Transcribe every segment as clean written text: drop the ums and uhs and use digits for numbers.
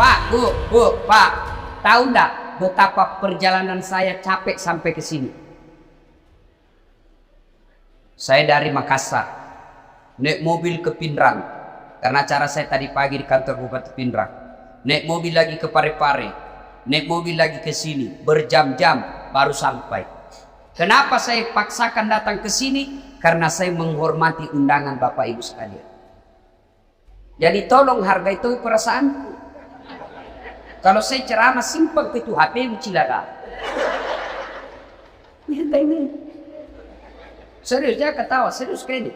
Pak, Bu, Pak, tahu enggak betapa perjalanan saya capek sampai ke sini? Saya dari Makassar, naik mobil ke Pindrang, karena acara saya tadi pagi di kantor Bupati Pindrang. Naik mobil lagi ke Parepare, naik mobil lagi ke sini, berjam-jam baru sampai. Kenapa saya paksakan datang ke sini? Karena saya menghormati undangan Bapak Ibu sekalian. Jadi tolong hargai itu perasaanku. Kalau saya ceramah simpel itu HP cilaka. Ini. Serius, jangan ketawa, serius kayak ini.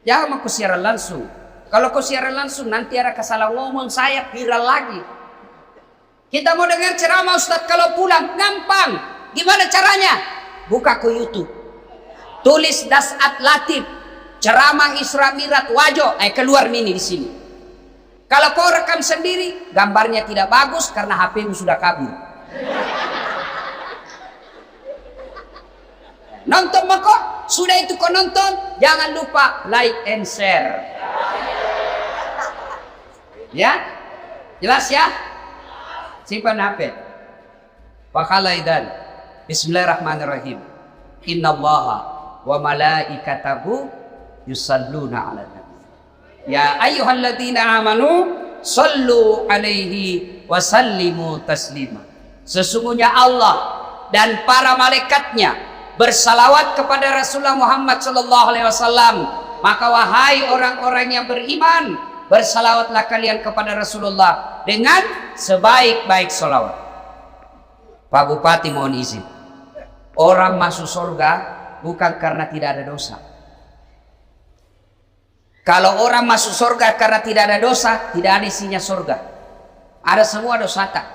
Jangan mau siaran langsung. Kalau kau siaran langsung nanti ada kesalah ngomong saya viral lagi. Kita mau dengar ceramah Ustadz kalau pulang gampang. Gimana caranya? Buka ke YouTube. Tulis Dasat Latif, ceramah Isra Mi'raj Wajo, keluar mini di sini. Kalau kau rekam sendiri, gambarnya tidak bagus karena HP-mu sudah kabur. Nonton kok, sudah itu kau nonton, jangan lupa like and share. Ya, jelas ya? Simpan HP. Pakhalaidan. Bismillahirrahmanirrahim. Innallaha wa malaikatahu yusalluna 'alan nabi. Ya ayyuhalladzina amanu sallu alaihi wa sallimu taslima. Sesungguhnya Allah dan para malaikatnya bersalawat kepada Rasulullah Muhammad sallallahu alaihi wasallam. Maka wahai orang-orang yang beriman, bersalawatlah kalian kepada Rasulullah dengan sebaik-baik salawat. Pak Bupati mohon izin. Orang masuk surga bukan karena tidak ada dosa. Kalau orang masuk surga karena tidak ada dosa, tidak ada isinya surga. Ada semua dosa tak.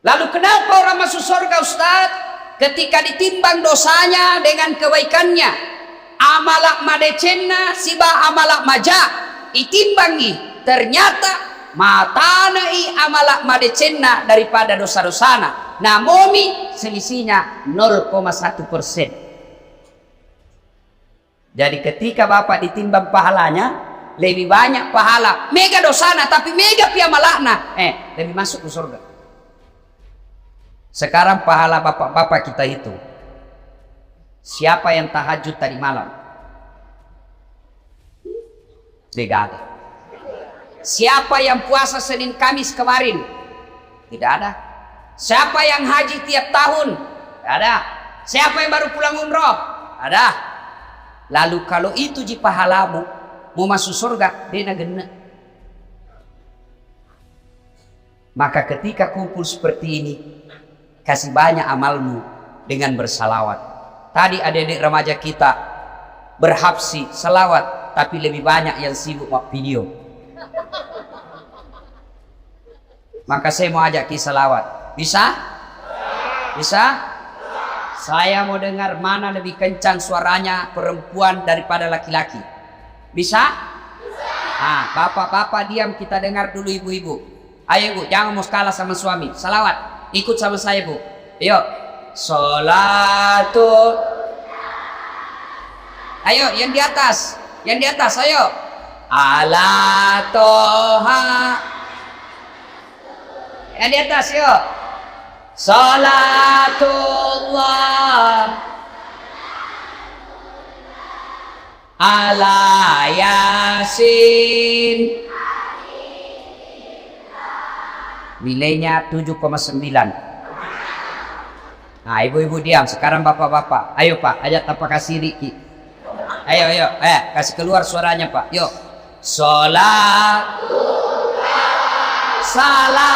Lalu kenapa orang masuk surga Ustaz? Ketika ditimbang dosanya dengan kebaikannya, amalak madecenna siba amalak maja, itimbangi ternyata matanai amalak madecenna daripada dosa-dosana. Nah momi selisihnya 0,1%. Jadi ketika Bapak ditimbang pahalanya lebih banyak pahala mega dosana tapi mega pia malakna, lebih masuk ke surga. Sekarang pahala bapak-bapak kita itu, siapa yang tahajud tadi malam? Tidak ada. Siapa yang puasa Senin Kamis kemarin? Tidak ada. Siapa yang haji tiap tahun? Tidak ada. Siapa yang baru pulang umroh? Ada. Lalu kalau itu ji pahalamu mau masuk surga, dena gena. Maka ketika kumpul seperti ini, kasih banyak amalmu dengan bersalawat. Tadi adik-adik remaja kita berhabsi salawat, tapi lebih banyak yang sibuk video. Maka saya mau ajak ki salawat. Bisa? Bisa? Saya mau dengar mana lebih kencang suaranya perempuan daripada laki-laki. Bisa? Nah, bapak-bapak diam, kita dengar dulu ibu-ibu. Ayo Bu, jangan mau kalah sama suami. Salawat, ikut sama saya Bu. Ayo. Salatu. Ayo, yang di atas. Yang di atas, ayo. Ala toha. Yang di atas, yuk. Salatullah ala yasin. Nilainya 7,9. Nah ibu-ibu diam. Sekarang bapak-bapak, ayo Pak, ajak apa kasih Riki. Ayo kasih keluar suaranya Pak. Yuk. Salatullah salamullah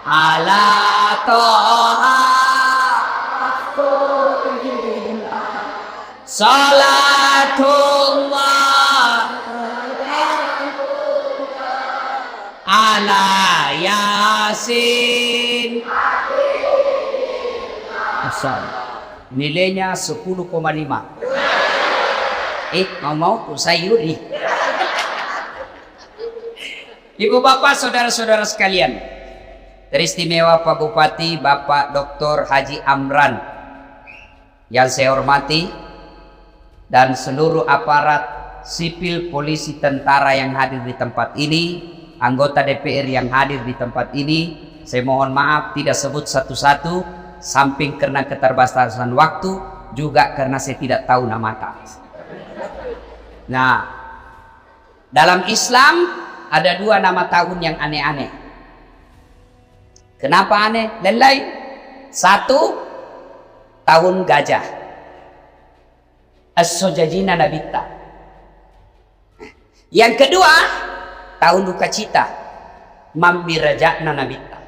ala toha salatullah ala yasin. Nilainya 10,5. Mau sayur nih. Ibu bapak saudara-saudara sekalian, teristimewa Pak Bupati Bapak Dr. Haji Amran yang saya hormati dan seluruh aparat sipil, polisi, tentara yang hadir di tempat ini, anggota DPR yang hadir di tempat ini, saya mohon maaf tidak sebut satu-satu, samping karena keterbatasan waktu, juga karena saya tidak tahu nama tak. Nah, dalam Islam ada dua nama tahun yang aneh-aneh. Kenapa aneh? Lelai. Satu, tahun gajah. As-Sojajina Nabita. Yang kedua, tahun duka cita. Mamirajana Nabita.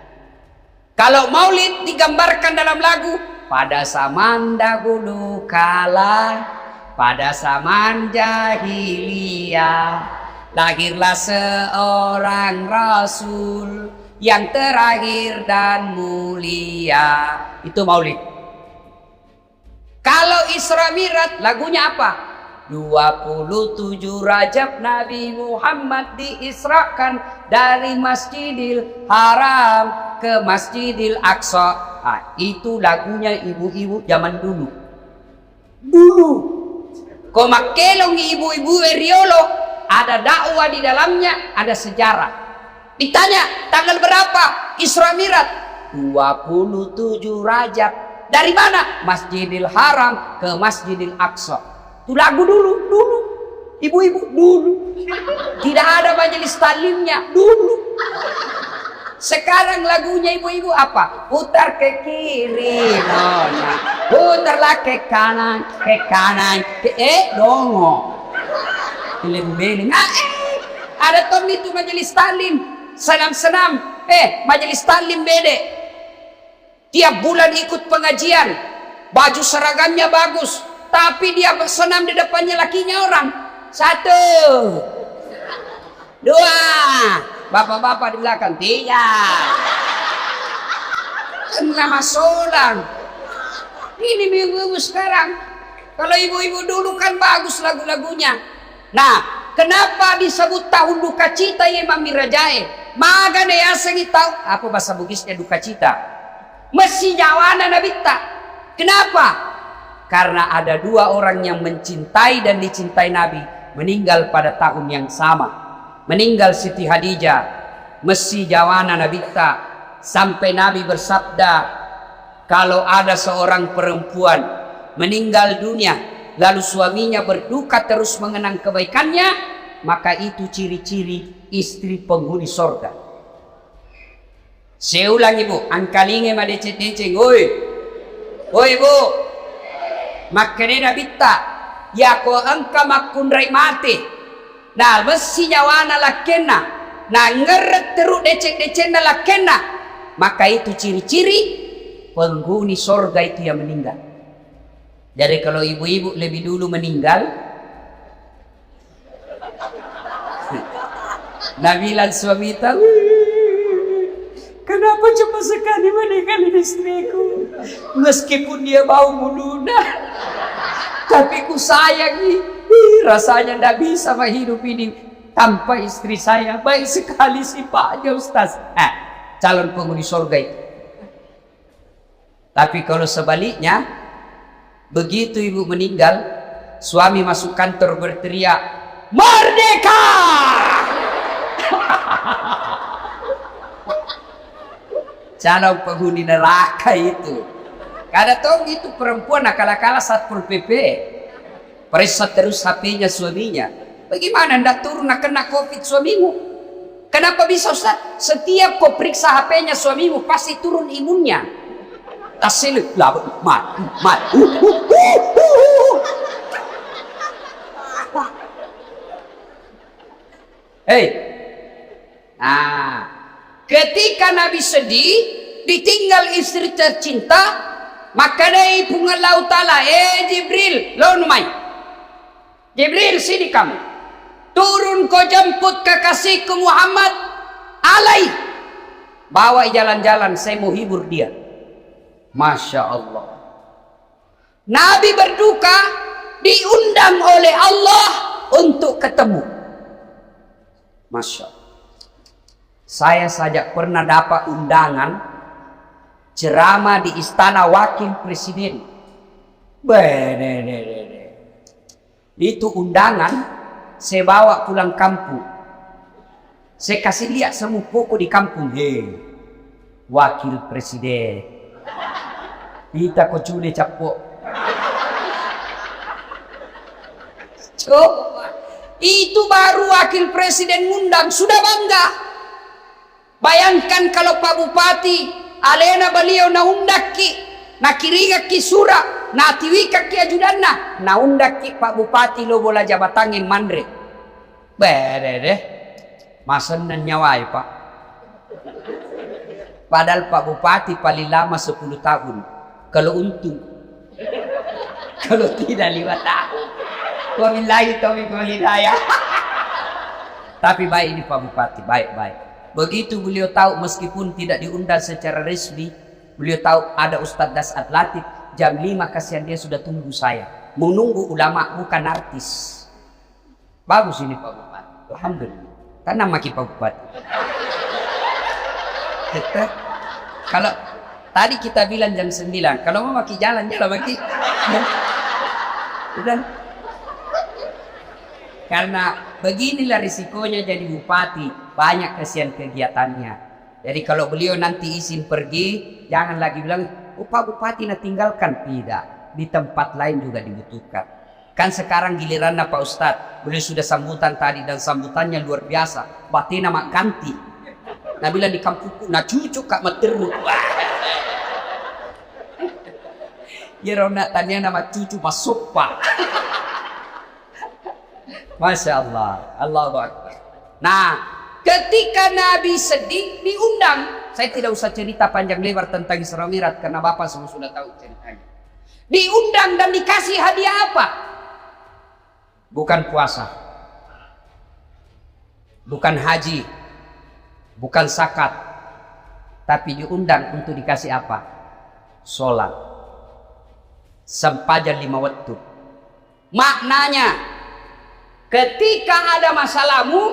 Kalau maulid digambarkan dalam lagu, pada zaman dahulu kala, pada zaman jahiliyah, lahirlah seorang rasul yang terakhir dan mulia. Itu maulid. Kalau Isra Mi'raj lagunya apa? 27 Rajab Nabi Muhammad diisrakan dari Masjidil Haram ke Masjidil Aqsa. Nah, itu lagunya ibu-ibu zaman dulu. Kau makelong ibu-ibu Riolo, ada dakwah di dalamnya, ada sejarah. Ditanya tanggal berapa Isra Mi'raj? 27 Rajab. Dari mana? Masjidil Haram ke Masjidil Aqsa. Itu lagu dulu. Ibu-ibu dulu. Tidak ada majelis taklimnya dulu. Sekarang lagunya ibu-ibu apa? Putar ke kiri, nona. Putarlah ke kanan, dongo. Beling-beling. Ada tom itu majelis taklim. Senam-senam, majelis taklim bede. Tiap bulan ikut pengajian, baju seragamnya bagus, tapi dia senam di depannya lakinya orang. 1, 2, bapak-bapak di belakang. 3. Nama solang. Ini ibu-ibu sekarang. Kalau ibu-ibu dulu kan bagus lagu-lagunya. Nah, kenapa disebut tahun duka cita ya Mamirajai? Maga ya sengi tahu apa bahasa Bugisnya duka cita. Mesti jawana nabita. Kenapa? Karena ada dua orang yang mencintai dan dicintai Nabi meninggal pada tahun yang sama. Meninggal Siti Hadijah. Mesti jawana nabita. Sampai Nabi bersabda, kalau ada seorang perempuan meninggal dunia lalu suaminya berduka terus mengenang kebaikannya, maka itu ciri-ciri istri penghuni sorga. Saya ulang ibu, angkalinge madecet-deceng, oi ibu, makanya bita, ya ko angka makundrai mati, nah mesti nyawana lakena, nah ngeret teruk decek-decek na lakena, maka itu ciri-ciri penghuni sorga itu yang meninggal. Jadi kalau ibu-ibu lebih dulu meninggal, Nabilan suami tahu, kenapa cuma sekali meninggalin istriku, meskipun dia bau muluna, tapi ku sayangi. Rasanya tidak bisa hidup ini tanpa istri saya. Baik sekali sifatnya Ustaz. Calon penghuni surga itu. Tapi kalau sebaliknya, begitu ibu meninggal, suami masuk kantor berteriak, "Merdeka!" Calon penghuni neraka itu. Kada tahu itu perempuan akal-akal Satpol PP. Periksa terus HP-nya suaminya. Bagaimana ndak turun kena COVID suamimu? Kenapa bisa Ustaz? Setiap kau periksa HP-nya suamimu pasti turun imunnya. Tasil mat. Nah, ketika Nabi sedih, ditinggal istri tercinta, maka dari pungan laut ta'ala, Jibril, lonumai. Jibril, sini kamu. Turun kau jemput kekasihku Muhammad, alai. Bawa jalan-jalan, saya mau hibur dia. Masya Allah. Nabi berduka, diundang oleh Allah untuk ketemu. Masya Allah. Saya saja pernah dapat undangan ceramah di istana wakil presiden. Itu undangan saya bawa pulang kampung. Saya kasih lihat semua pokok di kampung. Wakil presiden. Kita kok cule capok. Coba. Itu baru wakil presiden ngundang. Sudah bangga. Bayangkan kalau Pak Bupati. Alena beliau na undaki. Na kiriga ki sura. Na tiwika ki ajudanna. Na undaki Pak Bupati lo bola jabatangin mandre. Deh. Masan nyawai Pak. Padahal Pak Bupati paling lama 10 tahun. Kalau untung. Kalau tidak 5 tahun. Wabillahi taufiq wal hidayah. Tapi baik ini Pak Bupati, baik. Begitu beliau tahu meskipun tidak diundang secara resmi, beliau tahu ada Ustadz Dasat Latif, jam 5 kasihan dia sudah tunggu saya. Menunggu ulama bukan artis. Bagus ini Pak Bupati. Alhamdulillah. Tanam maki Pak Bupati. Kalau tadi kita bilang jam 9, kalau mau maki jalan maki. Udah. Karena beginilah risikonya jadi bupati, banyak kesian kegiatannya. Jadi kalau beliau nanti izin pergi, jangan lagi bilang, oh Pak Bupati nak tinggalkan. Tidak, di tempat lain juga dibutuhkan. Kan sekarang giliran Pak Ustadz, beliau sudah sambutan tadi dan sambutannya luar biasa. Batina mak ganti. Nah bilang di kampungku, nah cucu kak meteruk. Ya rona tanya nama cucu masuk Pak. Masya Allah, Allahu Akbar. Nah, ketika Nabi sedih diundang, saya tidak usah cerita panjang lebar tentang Isra Mi'raj karena Bapak semua sudah tahu ceritanya. Diundang dan dikasih hadiah apa? Bukan puasa, bukan haji, bukan zakat, tapi diundang untuk dikasih apa? Sholat, sempadan 5 waktu. Maknanya, ketika ada masalahmu,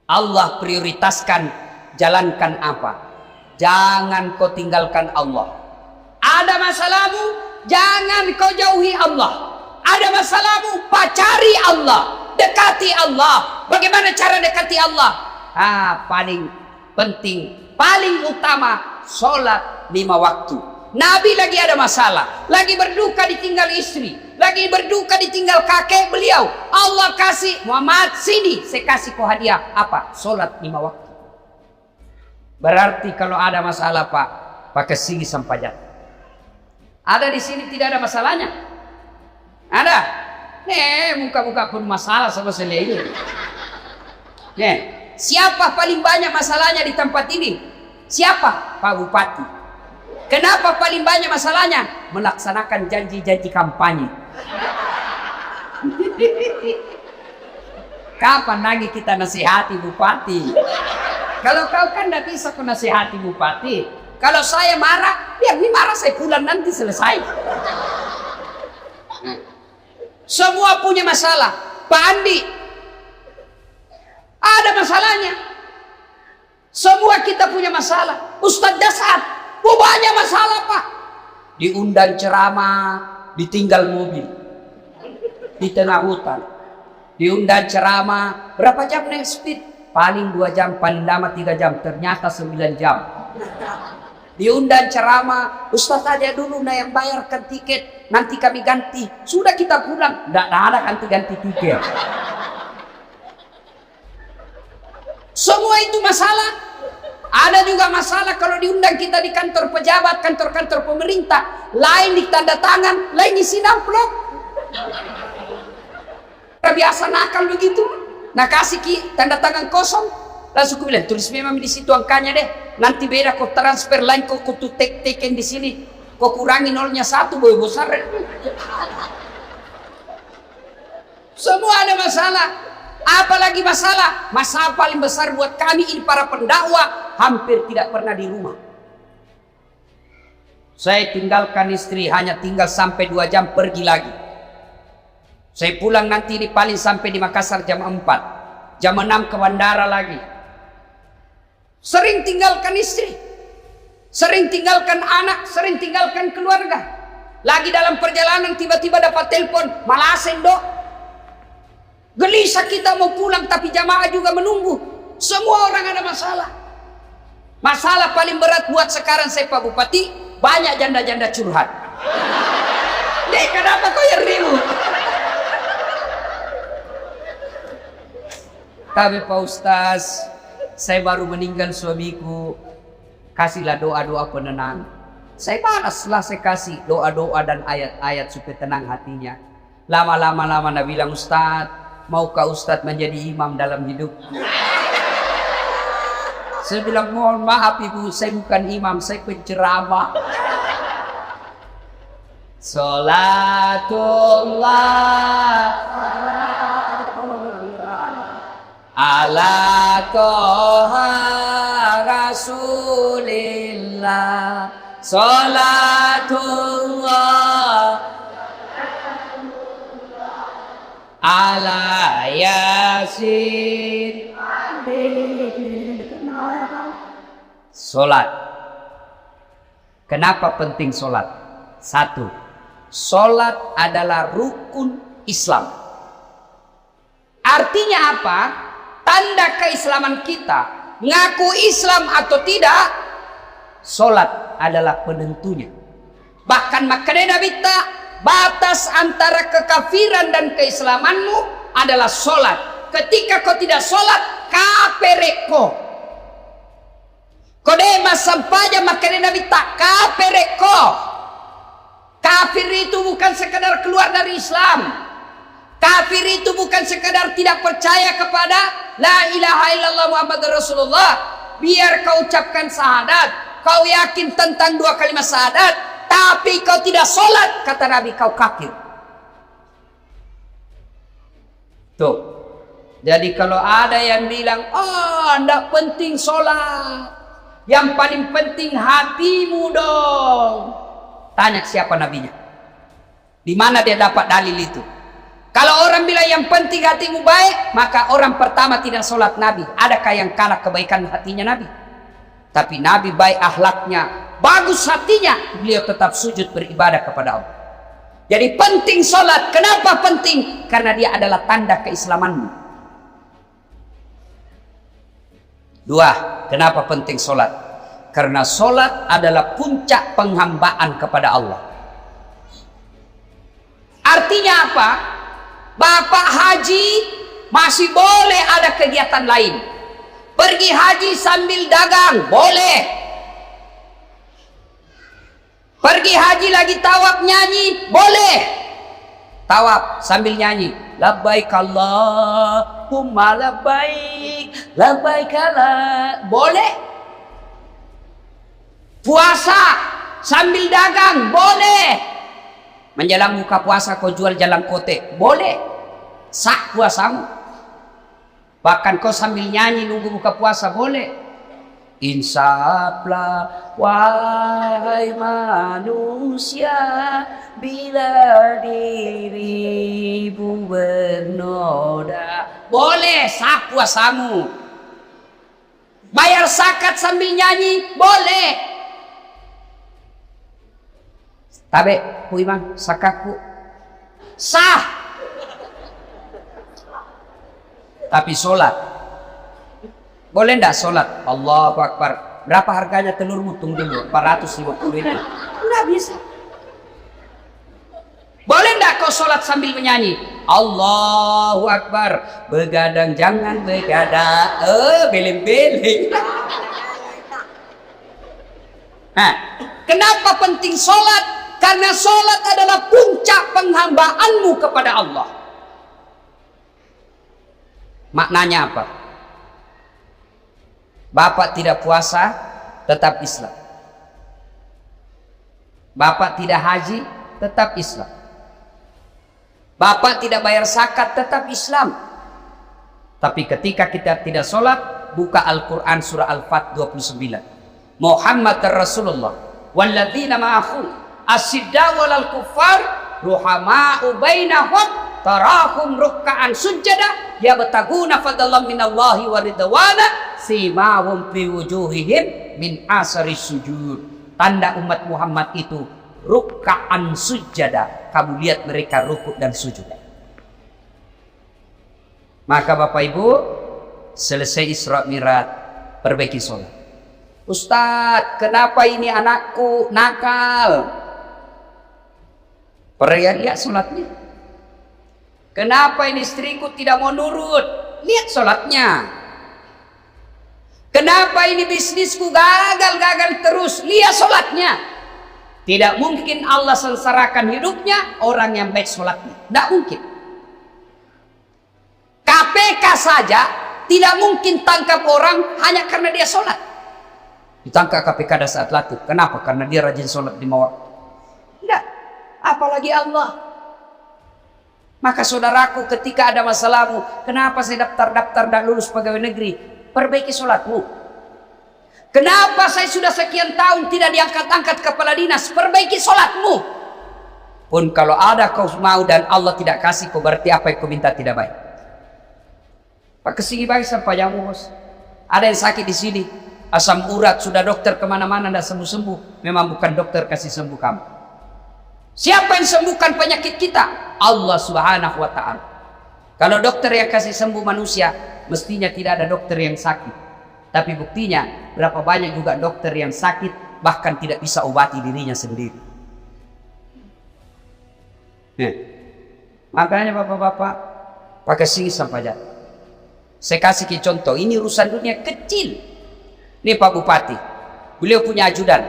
Allah prioritaskan jalankan apa? Jangan kau tinggalkan Allah. Ada masalahmu, jangan kau jauhi Allah. Ada masalahmu, pacari Allah, dekati Allah. Bagaimana cara dekati Allah? Paling penting, paling utama, sholat 5 waktu. Nabi lagi ada masalah, lagi berduka ditinggal istri, lagi berduka ditinggal kakek beliau. Allah kasih, Muhammad sini, saya kasih kau hadiah. Apa? Sholat 5 waktu. Berarti kalau ada masalah Pak, pakai sini sampajat. Ada di sini tidak ada masalahnya? Ada? Muka-muka pun masalah sama selain ini. Siapa paling banyak masalahnya di tempat ini? Siapa? Pak Bupati. Kenapa paling banyak masalahnya? Melaksanakan janji-janji kampanye. Kapan lagi kita nasihati bupati? Kalau kau kan tidak bisa kau nasihati bupati. Kalau saya marah, biar ini marah saya pulang nanti selesai. Semua punya masalah. Pak Andi ada masalahnya. Semua kita punya masalah. Ustadz Dasat, banyak masalah Pak. Diundang ceramah, ditinggal mobil di tengah hutan. Diundang ceramah, berapa jam naik speed? Paling 2 jam, paling lama 3 jam. Ternyata 9 jam. Diundang ceramah, Ustadz aja dulu nah yang bayarkan tiket, nanti kami ganti. Sudah kita pulang, tidak ada ganti tiket. Semua itu masalah. Ada juga masalah kalau diundang kita di kantor pejabat, kantor-kantor pemerintah. Lain di tanda tangan, lain isi amplop. Biasa nakal begitu. Nah kasih tanda tangan kosong. Langsung aku bilang, tulis memang di situ angkanya deh. Nanti beda kau transfer lain, kau tuh teken di sini. Kau kurangi 0-1, boleh besar. Semua ada masalah. Apalagi masalah? Masalah paling besar buat kami ini para pendakwah, hampir tidak pernah di rumah. Saya tinggalkan istri, hanya tinggal sampai 2 jam pergi lagi. Saya pulang nanti di paling sampai di Makassar jam 4. Jam 6 ke bandara lagi. Sering tinggalkan istri, sering tinggalkan anak, sering tinggalkan keluarga. Lagi dalam perjalanan tiba-tiba dapat telepon, Malasen dok. Gelisah kita mau pulang tapi jamaah juga menunggu. Semua orang ada masalah. Masalah paling berat buat sekarang saya Pak Bupati, banyak janda-janda curhat. Dek, kenapa kau yang ribut? Tapi Pak Ustaz, saya baru meninggal suamiku. Kasihlah doa-doa penenang. Saya balaslah, saya kasih doa-doa dan ayat-ayat supaya tenang hatinya. Lama-lama Nabi bilang, Ustaz, maukah Ustaz menjadi imam dalam hidup? Saya bilang, mohon maaf Ibu, saya bukan imam, saya penceramah. Salatullah ala toha rasulillah. Salatullah ala yasin. Solat. Kenapa penting solat? Satu, solat adalah rukun Islam. Artinya apa? Tanda keislaman kita. Ngaku Islam atau tidak, solat adalah penentunya. Bahkan makanya Nabi tak, batas antara kekafiran dan keislamanmu adalah solat. Ketika kau tidak solat, kapereko. Kodema sampaja makanya Nabi tak kapereko. Kafir itu bukan sekadar keluar dari Islam. Kafir itu bukan sekadar tidak percaya kepada la ilaha illallah Muhammad Rasulullah. Biar kau ucapkan syahadat, kau yakin tentang dua kalimat syahadat, tapi kau tidak sholat, kata Nabi, kau kafir. Tuh. Jadi kalau ada yang bilang, oh tidak penting sholat, yang paling penting hatimu dong. Tanya siapa nabinya, di mana dia dapat dalil itu? Kalau orang bilang yang penting hatimu baik, maka orang pertama tidak sholat Nabi. Adakah yang kalah kebaikan hatinya Nabi? Tapi Nabi baik akhlaknya, bagus hatinya, beliau tetap sujud beribadah kepada Allah. Jadi penting sholat. Kenapa penting? Karena dia adalah tanda keislamanmu. Dua, kenapa penting sholat? Karena sholat adalah puncak penghambaan kepada Allah. Artinya apa? Bapak haji masih boleh ada kegiatan lain. Pergi haji sambil dagang boleh. Pergi haji lagi tawaf nyanyi boleh. Tawaf sambil nyanyi, labbaik Allahumma labbaik, labbaik la, boleh. Puasa sambil dagang boleh. Menjelang buka puasa kau jual jalan kote boleh. Sah puasamu. Bahkan kau sambil nyanyi nunggu buka puasa boleh. Insaflah wahai manusia, bila dirimu bernoda, boleh, sah puasamu. Bayar zakat sambil nyanyi boleh. Tabe ku imam sakatku sah. Tapi sholat boleh ndak sholat? Allahu Akbar. Berapa harganya telurmu? Tunggu dulu, 450 ribu. Nggak bisa. Boleh ndak kau sholat sambil menyanyi? Allahu Akbar. Begadang jangan begadang. Beling-beling. Nah, kenapa penting sholat? Karena sholat adalah puncak penghambaanmu kepada Allah. Maknanya apa? Bapak tidak puasa, tetap Islam. Bapak tidak haji, tetap Islam. Bapak tidak bayar zakat, tetap Islam. Tapi ketika kita tidak sholat, buka Al-Quran surah Al-Fat 29. Muhammad Rasulullah walladzina ma'ahu asyidda walal kuffar ruhama'u bainahum tarahum ruk'an sujada yabtaguna fadlan minallahi wa ridwana simahum fi wujuhihim min asari sujud. Tanda umat Muhammad itu ruk'an sujada. Kamu lihat mereka rukuk dan sujud. Maka Bapak Ibu, selesai Isra Mi'raj, perbaiki sholat. Ustadz, kenapa ini anakku nakal? Lihat sholatnya. Kenapa ini istriku tidak mau nurut? Lihat sholatnya. Kenapa ini bisnisku gagal terus? Lihat sholatnya. Tidak mungkin Allah sengsarakan hidupnya orang yang baik sholatnya. Tidak mungkin. KPK saja tidak mungkin tangkap orang hanya karena dia sholat. Ditangkap KPK pada saat latih. Kenapa? Karena dia rajin sholat di waktu. Tidak. Apalagi Allah. Maka saudaraku, ketika ada masalahmu, kenapa saya daftar dan lulus pegawai negeri? Perbaiki sholatmu. Kenapa saya sudah sekian tahun tidak diangkat-angkat kepala dinas? Perbaiki sholatmu. Pun kalau ada kau mau dan Allah tidak kasih, kau berarti apa yang kau minta tidak baik. Pak kesini baik sampai jamu, bos. Ada yang sakit di sini, asam urat, sudah dokter kemana-mana tidak sembuh-sembuh. Memang bukan dokter kasih sembuh kamu. Siapa yang sembuhkan penyakit kita? Allah Subhanahu wa ta'ala. Kalau dokter yang kasih sembuh manusia, mestinya tidak ada dokter yang sakit. Tapi buktinya, berapa banyak juga dokter yang sakit, bahkan tidak bisa obati dirinya sendiri. Makanya bapak-bapak, pakai sini sampai jatuh. Saya kasih contoh, ini urusan dunia kecil. Ini Pak Bupati, beliau punya ajudan.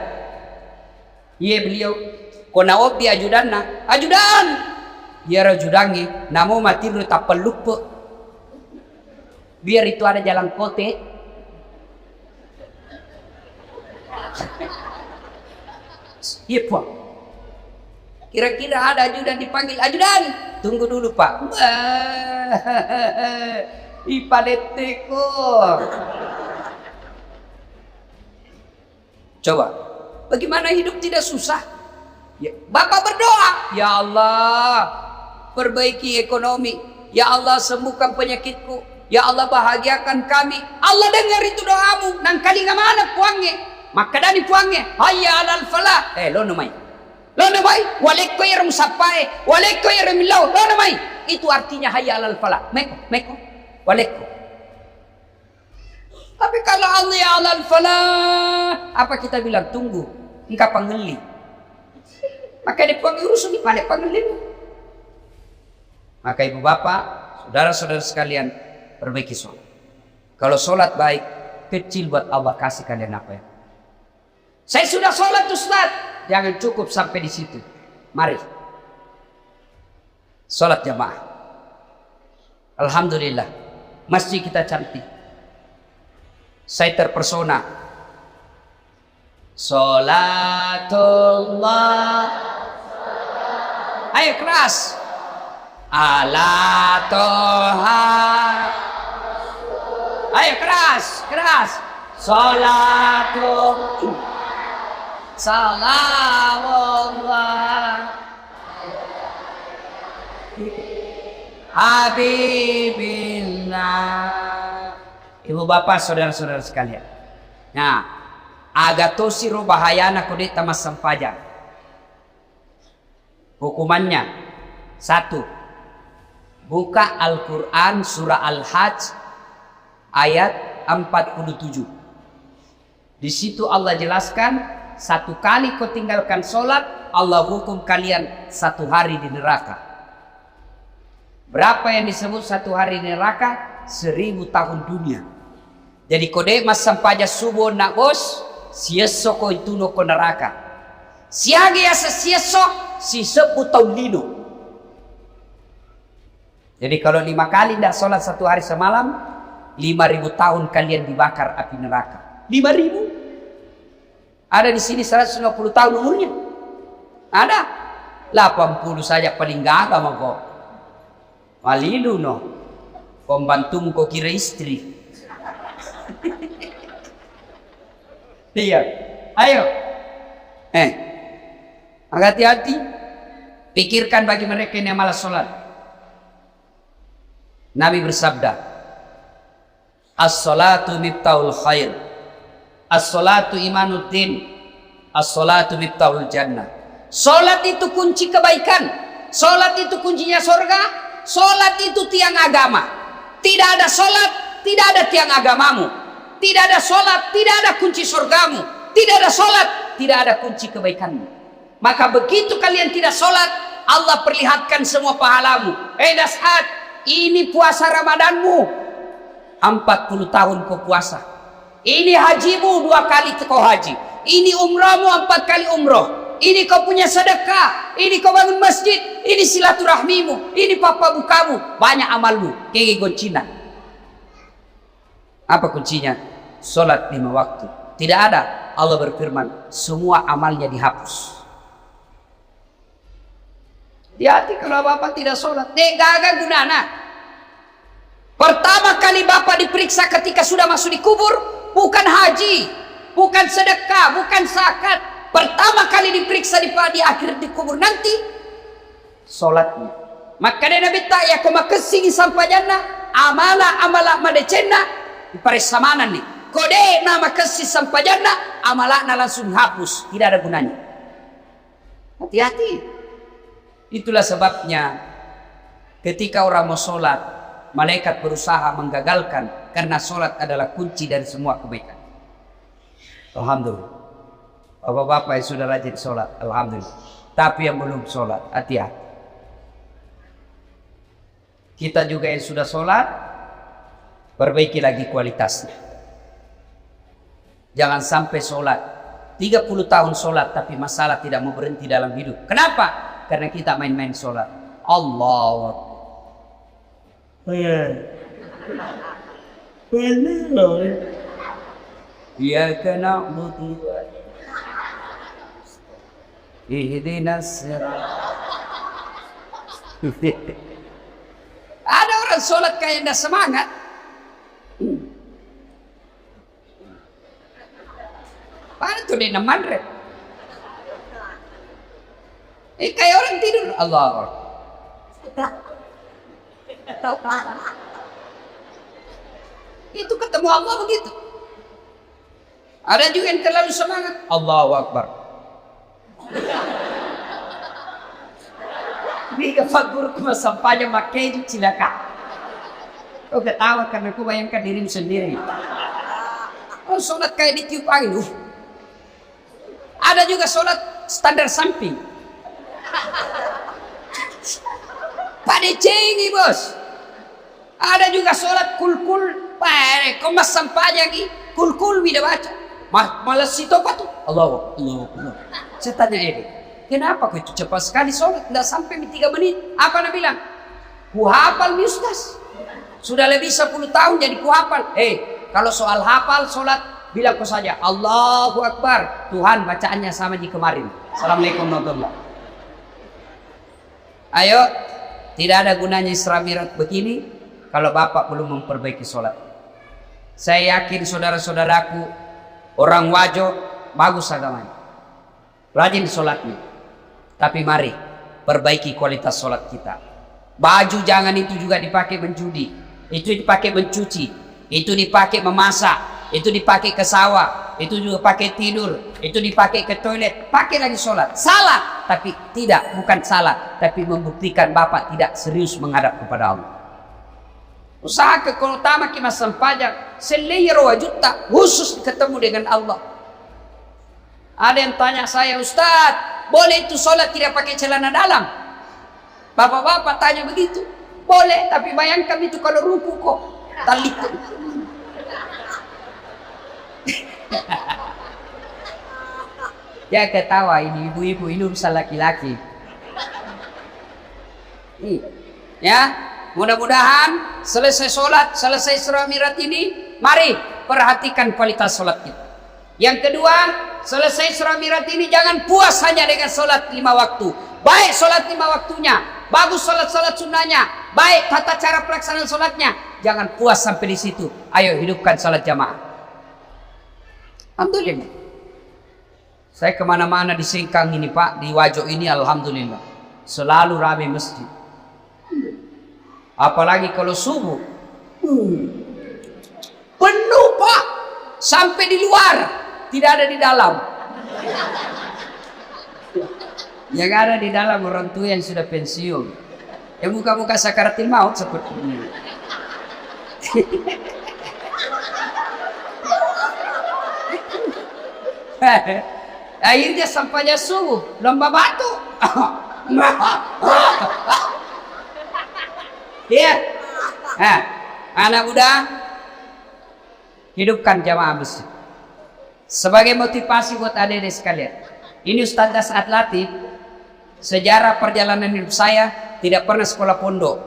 Iya beliau, kona obi ajudan na, ajudan. Biar ajudangi, namo mati lu tak pelupa. Biar itu ada jalan kote. Iya Pak. Kira-kira ada ajudan dipanggil, ajudan. Tunggu dulu Pak. Ipadeteko. Coba, bagaimana hidup tidak susah? Ya, Bapak berdoa, ya Allah, perbaiki ekonomi. Ya Allah, sembuhkan penyakitku. Ya Allah, bahagiakan kami. Allah dengar itu doamu. Nang kali mana puangnya? Maka dari puangnya, hayya alal falah. Lo namai. Lo namai. Walekko iram sapai. Walekko iram lau. Lo namai. Itu artinya hayya alal falah. Meko. Walekko. Tapi kalau Allah ya alal falah, apa kita bilang? Tunggu. Engkau panggeli. Maka dipanggil urusan pada panggeli. Maka ibu bapak, saudara-saudara sekalian, perbaiki sholat. Kalau sholat baik, kecil buat Allah kasih kalian apa ya? Saya sudah sholat Ustaz. Jangan cukup sampai di situ. Mari. Sholat jamaah. Alhamdulillah. Masjid kita cantik. Saya terpersona. Sholatullah. Ayo keras. Ala toha. Ayo keras. Sholatullah. Salamullah. Habibillah. Ibu bapak saudara-saudara sekalian. Nah, agatosiro bahayana kode tamas sampaja. Hukumannya 1. Buka Al-Quran surah Al-Hajj ayat 47. Di situ Allah jelaskan, 1 kali kau tinggalkan sholat, Allah hukum kalian 1 hari di neraka. Berapa yang disebut 1 hari di neraka? 1000 tahun dunia. Jadi kode mas sampaja subuh nak bos, sieso ko itu no ko neraka. Siage ya sieso si 10 tahun lino. Jadi kalau 5 kali tidak sholat 1 hari semalam, 5000 tahun kalian dibakar api neraka. 5000. Ada di sini 150 tahun umurnya. Ada 80 saja paling gagal sama kau. Walilu no. Pembantumu kau kira istri. Iya. Ayo. Hati-hati. Pikirkan bagi mereka yang malas sholat. Nabi bersabda, as-salatu miftahul khair. As-salatu imanuddin. As-salatu miftahul jannah. Salat itu kunci kebaikan. Salat itu kuncinya surga. Salat itu tiang agama. Tidak ada sholat, tidak ada tiang agamamu. Tidak ada sholat, tidak ada kunci surgamu. Tidak ada sholat, tidak ada kunci kebaikanmu. Maka begitu kalian tidak sholat, Allah perlihatkan semua pahalamu. Dashat, ini puasa Ramadanmu. 40 tahun kau puasa. Ini hajimu 2 kali kau haji. Ini umrahmu 4 kali umroh. Ini kau punya sedekah. Ini kau bangun masjid. Ini silaturahmimu. Ini papa bukamu. Banyak amalmu. Kayak kuncinya. Apa kuncinya? Sholat 5 waktu. Tidak ada. Allah berfirman, semua amalnya dihapus. Hati-hati kalau bapak tidak sholat. Gak ada gunanya. Pertama kali bapak diperiksa ketika sudah masuk di kubur, bukan haji, bukan sedekah, bukan zakat. Pertama kali diperiksa di akhir di kubur nanti sholatnya. Maka dia Nabi tak ya kau makasih sampai jannah amala madecena di parisamanan nih. Kode nama kasih sampai jannah amalakna langsung hapus, tidak ada gunanya. Hati-hati. Itulah sebabnya ketika orang mau sholat, malaikat berusaha menggagalkan karena sholat adalah kunci dari semua kebaikan. Alhamdulillah. Bapak-bapak yang sudah rajin sholat, alhamdulillah. Tapi yang belum sholat, hati-hati. Kita juga yang sudah sholat, perbaiki lagi kualitasnya. Jangan sampai sholat 30 tahun sholat tapi masalah tidak mau berhenti dalam hidup. Kenapa? Karena kita main-main sholat. Allah. Ya kena na'budu ihdinas Ada orang sholat kayak tidak semangat. Mana tuh dia namandret? Kayak orang tidur. Allah. Itu ketemu Allah begitu. Ada juga yang terlalu semangat. Allahu Akbar. Biga fagur kuma sampanya makai cilaka. Kau ketawa karena kau bayangkan dirimu sendiri. Oh, sholat kayak ditiup angin. Ada juga sholat standar samping. Pada cengi bos. Ada juga sholat kul-kul. Kau mas sampanya lagi. Kul-kul tidak baca. Malas itu apa tuh? Allah. Saya tanya ini. Kenapa kau itu cepat sekali sholat? Tidak sampai 3 menit. Apa Anda bilang? Ku hafal nih Ustaz. Sudah lebih 10 tahun jadi ku hafal. Kalau soal hafal sholat, bilang kau saja Allahu Akbar. Tuhan bacaannya sama di kemarin. Assalamualaikum warahmatullahi wabarakatuh. Ayo, tidak ada gunanya Isra Mi'raj begini kalau bapak belum memperbaiki sholat. Saya yakin saudara-saudaraku, orang Wajo bagus agamanya, rajin sholatnya. Tapi mari perbaiki kualitas sholat kita. Baju jangan itu juga dipakai menjudi, itu dipakai mencuci, itu dipakai memasak, itu dipakai ke sawah, itu juga pakai tidur, itu dipakai ke toilet, pakai lagi sholat. Salah, tapi tidak, bukan salah, tapi membuktikan bapak tidak serius menghadap kepada Allah. Usaha keutama kita sampaikan selayar wajudta khusus ketemu dengan Allah. Ada yang tanya saya, Ustaz, boleh itu sholat tidak pakai celana dalam? Bapak-bapak tanya begitu. Boleh, tapi bayangkan itu kalau ruku kok talik. Ya ketawa ini ibu-ibu, ini urusan laki-laki. Ya, mudah-mudahan selesai sholat, selesai Isra Mi'raj ini, mari perhatikan kualitas sholat kita. Yang kedua, selesai Isra Mi'raj ini jangan puas hanya dengan sholat 5 waktu. Baik sholat 5 waktunya, bagus sholat-sholat sunnahnya, baik tata cara pelaksanaan sholatnya. Jangan puas sampai di situ. Ayo hidupkan sholat jamaah. Alhamdulillah. Saya kemana-mana di Singkang ini Pak, di Wajo ini alhamdulillah selalu ramai masjid. Apalagi kalau subuh, penuh Pak, sampai di luar, tidak ada di dalam. Yang ada di dalam orang tua yang sudah pensiun, yang muka-muka sakaratil maut seperti ini. Akhirnya sampainya subuh, lomba batu. Iya. Nah, anak muda, hidupkan jamaah masjid sebagai motivasi buat adik-adik sekalian. Ini Ustaz Dasat Latif. Sejarah perjalanan hidup saya, tidak pernah sekolah pondok,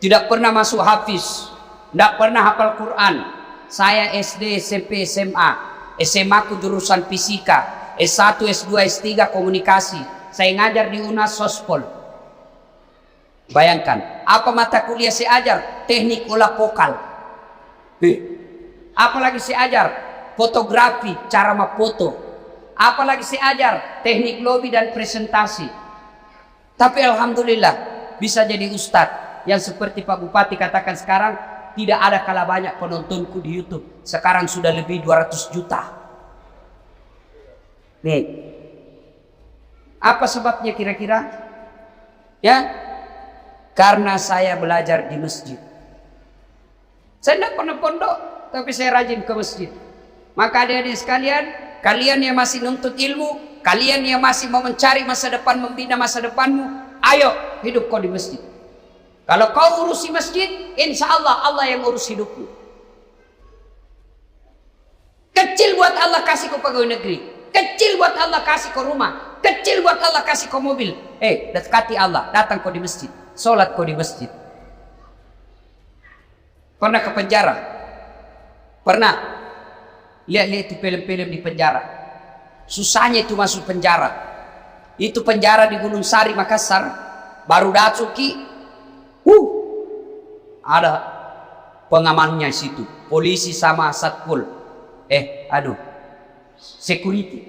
tidak pernah masuk hafiz, tidak pernah hafal Quran. Saya SD, SMP, SMA. SMA ku jurusan fisika, S1, S2, S3 komunikasi. Saya ngajar di UNAS Sospol. Bayangkan, apa mata kuliah saya ajar? Teknik olah vokal. Apalagi saya ajar? Fotografi, cara memfoto. Apalagi saya ajar? Teknik lobby dan presentasi. Tapi alhamdulillah bisa jadi ustadz yang seperti Pak Bupati katakan sekarang, tidak ada kalah banyak penontonku di YouTube. Sekarang sudah lebih 200 juta. Nih, apa sebabnya kira-kira? Ya, karena saya belajar di masjid. Saya tidak pernah pondok, tapi saya rajin ke masjid. Maka adik-adik sekalian, kalian yang masih nuntut ilmu, kalian yang masih mau mencari masa depan, membina masa depanmu, ayo hidup kau di masjid. Kalau kau urusi masjid, insya Allah Allah yang urus hidupmu. Kecil buat Allah kasih kau pegawai negeri, kecil buat Allah kasih kau rumah, kecil buat Allah kasih kau mobil. Dekati Allah, datang kau di masjid, sholat kau di masjid. Pernah ke penjara? Pernah? Lihat-lihat itu film-film di penjara. Susahnya itu masuk penjara. Itu penjara di Gunung Sari, Makassar. Baru dasuki, ada pengamannya situ, polisi sama satpol. Security.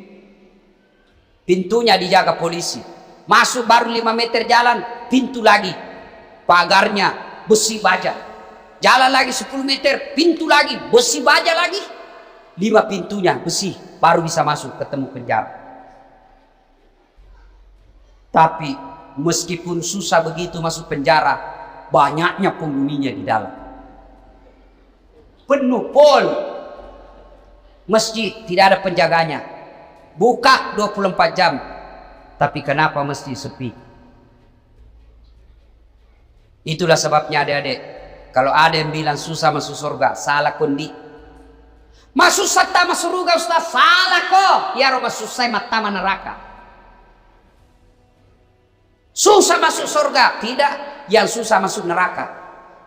Pintunya dijaga polisi. Masuk baru 5 meter jalan, pintu lagi. Pagarnya besi baja. Jalan lagi 10 meter, pintu lagi, besi baja lagi. 5 pintunya besi, baru bisa masuk ketemu penjara. Tapi meskipun susah begitu masuk penjara, banyaknya penghuninya di dalam. Penuh pol. Masjid tidak ada penjaganya. Buka 24 jam. Tapi kenapa masjid sepi? Itulah sebabnya adik-adik, kalau ada yang bilang susah masuk surga, salah kondi. Masuk sata masuk surga Ustaz, salah kok. Ya roh masuk saya mata neraka. Susah masuk surga, tidak. Yang susah masuk neraka.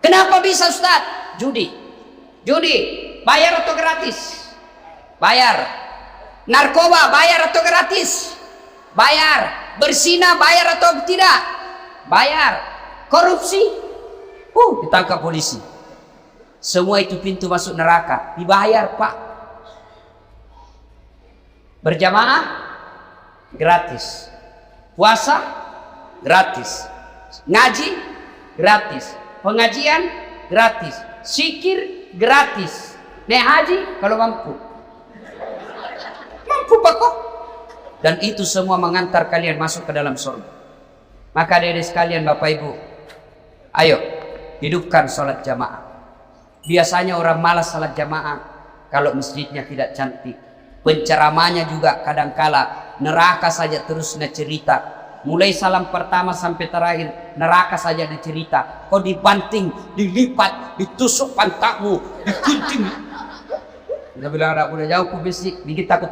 Kenapa bisa Ustaz? Judi. Bayar atau gratis? Bayar. Narkoba bayar atau gratis? Bayar. Berzina bayar atau tidak? Bayar. Korupsi? Ditangkap polisi. Semua itu pintu masuk neraka. Dibayar Pak. Berjamaah? Gratis. Puasa? Gratis. Ngaji? Gratis. Pengajian? Gratis. Zikir? Gratis. Naik haji? Kalau mampu. Mampu Pak kok. Dan itu semua mengantar kalian masuk ke dalam surga. Maka adik-adik sekalian, Bapak Ibu, ayo hidupkan sholat jamaah. Biasanya orang malas sholat jamaah kalau masjidnya tidak cantik. Penceramanya juga kadangkala neraka saja terus cerita. Mulai salam pertama sampai terakhir neraka saja cerita. Kau dibanting, dilipat, ditusuk pantatmu, digunting. Dia bilang udah jauh ku bisik, dikit takut.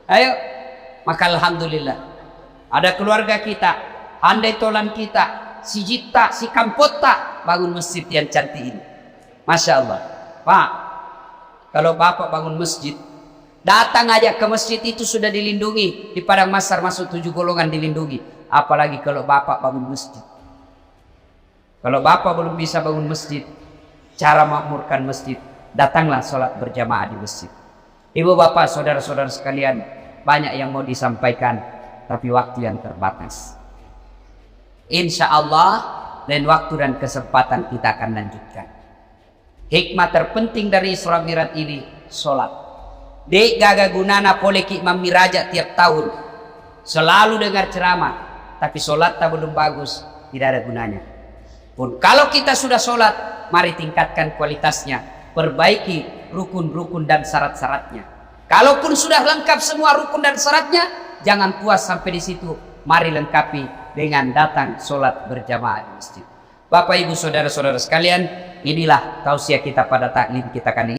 Ayo, maka alhamdulillah ada keluarga kita, andai tolan kita, si Jita, si Kampota bangun masjid yang cantik ini. Masya Allah. Pak, kalau Bapak bangun masjid, datang aja ke masjid itu sudah dilindungi. Di Padang Masar masuk 7 golongan dilindungi. Apalagi kalau Bapak bangun masjid. Kalau Bapak belum bisa bangun masjid, cara makmurkan masjid, datanglah sholat berjamaah di masjid. Ibu bapak saudara-saudara sekalian, banyak yang mau disampaikan, tapi waktu yang terbatas. Insya Allah lain waktu dan kesempatan kita akan lanjutkan. Hikmah terpenting dari Isra Mi'raj ini, sholat. Dek gaga gunana poleki Imam Miraja tiap tahun. Selalu dengar ceramah, tapi sholat tak belum bagus, tidak ada gunanya. Pun kalau kita sudah sholat, mari tingkatkan kualitasnya, perbaiki rukun-rukun dan syarat-syaratnya. Kalaupun sudah lengkap semua rukun dan syaratnya, jangan puas sampai di situ. Mari lengkapi dengan datang sholat berjamaah di masjid. Bapak Ibu Saudara-saudara sekalian, inilah tausiah kita pada taklim kita kali ini.